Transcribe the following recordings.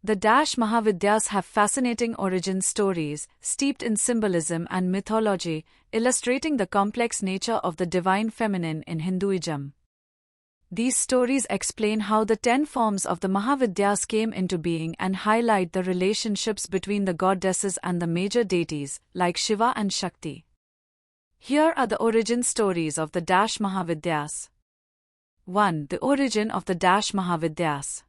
The Dash Mahavidyas have fascinating origin stories, steeped in symbolism and mythology, illustrating the complex nature of the divine feminine in Hinduism. These stories explain how the 10 forms of the Mahavidyas came into being and highlight the relationships between the goddesses and the major deities, like Shiva and Shakti. Here are the origin stories of the Dash Mahavidyas. 1. The origin of the Dash Mahavidyas.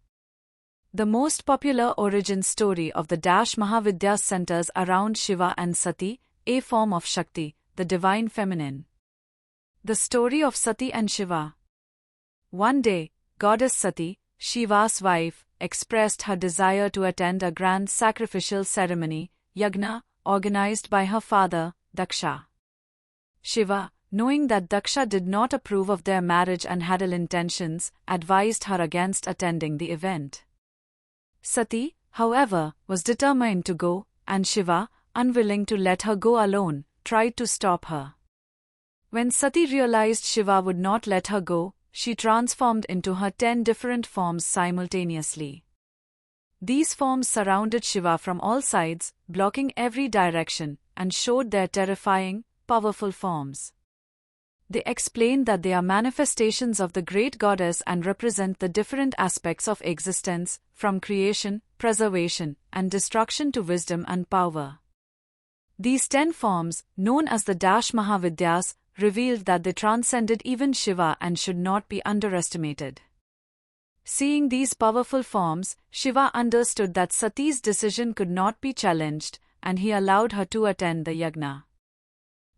The most popular origin story of the Dash Mahavidyas centers around Shiva and Sati, a form of Shakti, the divine feminine. The story of Sati and Shiva. One day, goddess Sati, Shiva's wife, expressed her desire to attend a grand sacrificial ceremony, yagna, organized by her father, Daksha. Shiva, knowing that Daksha did not approve of their marriage and had ill intentions, advised her against attending the event. Sati, however, was determined to go, and Shiva, unwilling to let her go alone, tried to stop her. When Sati realized Shiva would not let her go, she transformed into her 10 different forms simultaneously. These forms surrounded Shiva from all sides, blocking every direction, and showed their terrifying, powerful forms. They explain that they are manifestations of the great goddess and represent the different aspects of existence, from creation, preservation, and destruction to wisdom and power. These 10 forms, known as the Dash Mahavidyas, revealed that they transcended even Shiva and should not be underestimated. Seeing these powerful forms, Shiva understood that Sati's decision could not be challenged, and he allowed her to attend the yagna.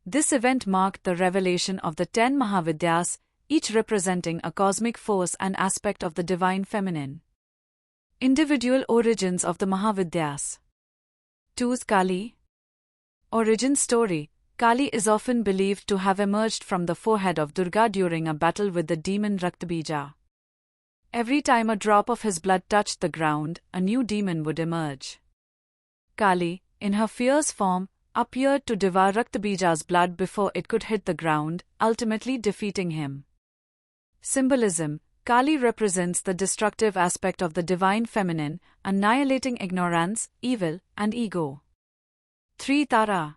This event marked the revelation of the 10 Mahavidyas, each representing a cosmic force and aspect of the divine feminine. Individual origins of the Mahavidyas. 2. Kali. Origin story. Kali is often believed to have emerged from the forehead of Durga during a battle with the demon Raktabija. Every time a drop of his blood touched the ground, a new demon would emerge. Kali, in her fierce form, appeared to devour Raktabija's blood before it could hit the ground, ultimately defeating him. Symbolism. Kali represents the destructive aspect of the divine feminine, annihilating ignorance, evil, and ego. 3. Tara.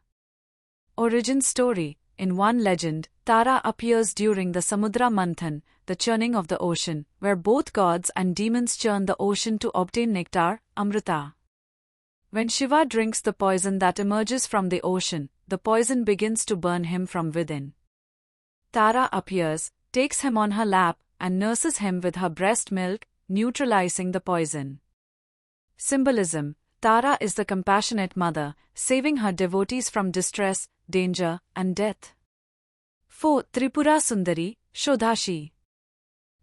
Origin story. In one legend, Tara appears during the Samudra Manthan, the churning of the ocean, where both gods and demons churn the ocean to obtain nectar, Amrita. When Shiva drinks the poison that emerges from the ocean, the poison begins to burn him from within. Tara appears, takes him on her lap, and nurses him with her breast milk, neutralizing the poison. Symbolism. Tara is the compassionate mother, saving her devotees from distress, danger, and death. 4. Tripura Sundari, Shodhashi.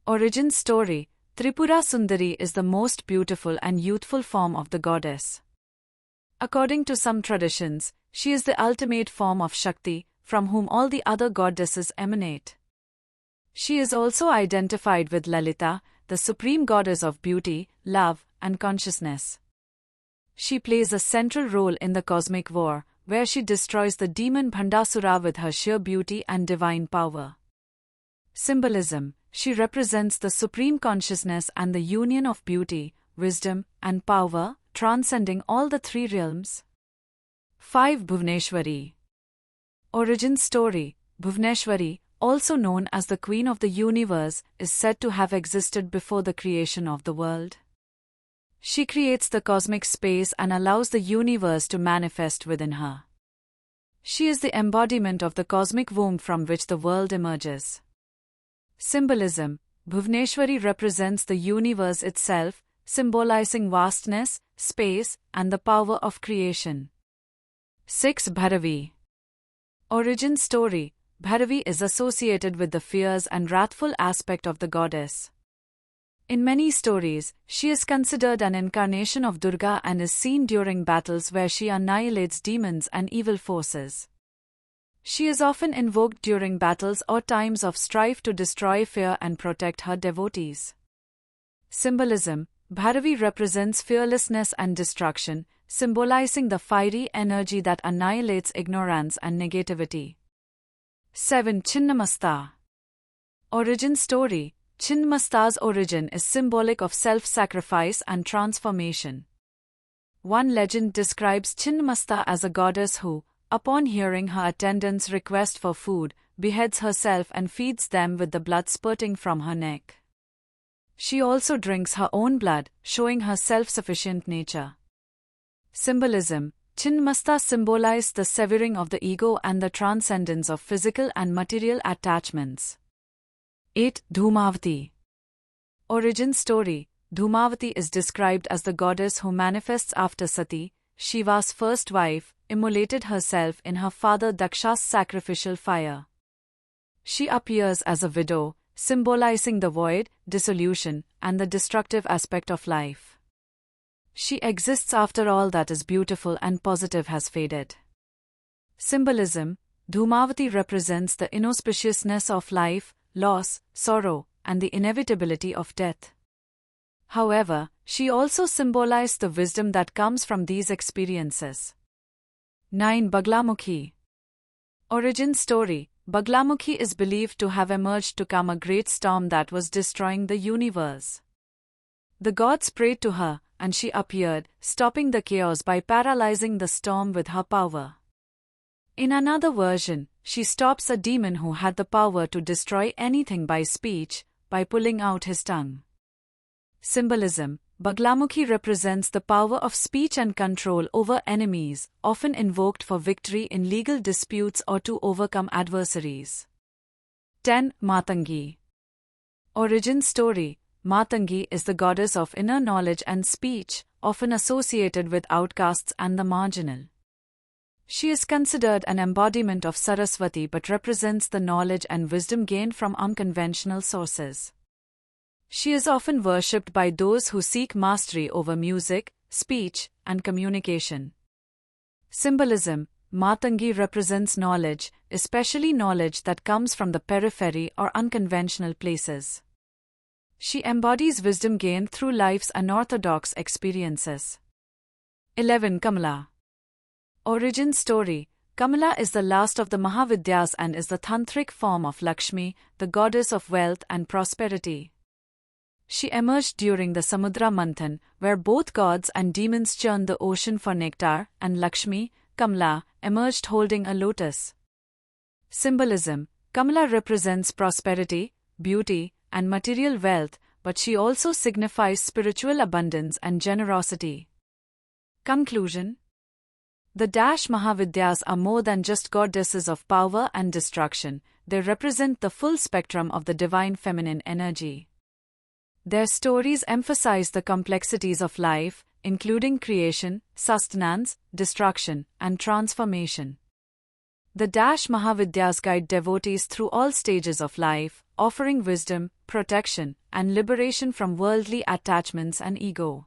Origin story. Tripura Sundari is the most beautiful and youthful form of the goddess. According to some traditions, she is the ultimate form of Shakti, from whom all the other goddesses emanate. She is also identified with Lalita, the supreme goddess of beauty, love, and consciousness. She plays a central role in the cosmic war, where she destroys the demon Bhandasura with her sheer beauty and divine power. Symbolism. She represents the supreme consciousness and the union of beauty, wisdom, and power, transcending all the 3 realms. 5. Bhuvneshwari. Origin story. Bhuvneshwari, also known as the Queen of the Universe, is said to have existed before the creation of the world. She creates the cosmic space and allows the universe to manifest within her. She is the embodiment of the cosmic womb from which the world emerges. Symbolism. Bhuvneshwari represents the universe itself, symbolizing vastness, space, and the power of creation. 6. Bhairavi. Origin story. Bhairavi is associated with the fierce and wrathful aspect of the goddess. In many stories, she is considered an incarnation of Durga and is seen during battles where she annihilates demons and evil forces. She is often invoked during battles or times of strife to destroy fear and protect her devotees. Symbolism. Bhairavi represents fearlessness and destruction, symbolizing the fiery energy that annihilates ignorance and negativity. 7. Chinnamasta. Origin story. Chinnamasta's origin is symbolic of self-sacrifice and transformation. One legend describes Chinnamasta as a goddess who, upon hearing her attendants' request for food, beheads herself and feeds them with the blood spurting from her neck. She also drinks her own blood, showing her self-sufficient nature. Symbolism. Chinnamasta symbolized the severing of the ego and the transcendence of physical and material attachments. 8. Dhoomavati. Origin story. Dhoomavati is described as the goddess who manifests after Sati, Shiva's first wife, immolated herself in her father Daksha's sacrificial fire. She appears as a widow, symbolizing the void, dissolution, and the destructive aspect of life. She exists after all that is beautiful and positive has faded. Symbolism. Dhoomavati represents the inauspiciousness of life, loss, sorrow, and the inevitability of death. However, she also symbolized the wisdom that comes from these experiences. 9. Baglamukhi. Origin story. Baglamukhi is believed to have emerged to calm a great storm that was destroying the universe. The gods prayed to her, and she appeared, stopping the chaos by paralyzing the storm with her power. In another version, she stops a demon who had the power to destroy anything by speech, by pulling out his tongue. Symbolism. Baglamukhi represents the power of speech and control over enemies, often invoked for victory in legal disputes or to overcome adversaries. 10. Matangi. Origin story. Matangi is the goddess of inner knowledge and speech, often associated with outcasts and the marginal. She is considered an embodiment of Saraswati but represents the knowledge and wisdom gained from unconventional sources. She is often worshipped by those who seek mastery over music, speech, and communication. Symbolism. Matangi represents knowledge, especially knowledge that comes from the periphery or unconventional places. She embodies wisdom gained through life's unorthodox experiences. 11. Kamala. Origin story. Kamala is the last of the Mahavidyas and is the tantric form of Lakshmi, the goddess of wealth and prosperity. She emerged during the Samudra Manthan, where both gods and demons churned the ocean for nectar, and Lakshmi, Kamala, emerged holding a lotus. Symbolism. Kamala represents prosperity, beauty, and material wealth, but she also signifies spiritual abundance and generosity. Conclusion. The Dash Mahavidyas are more than just goddesses of power and destruction, they represent the full spectrum of the divine feminine energy. Their stories emphasize the complexities of life, including creation, sustenance, destruction, and transformation. The Dash Mahavidyas guide devotees through all stages of life, offering wisdom, protection, and liberation from worldly attachments and ego.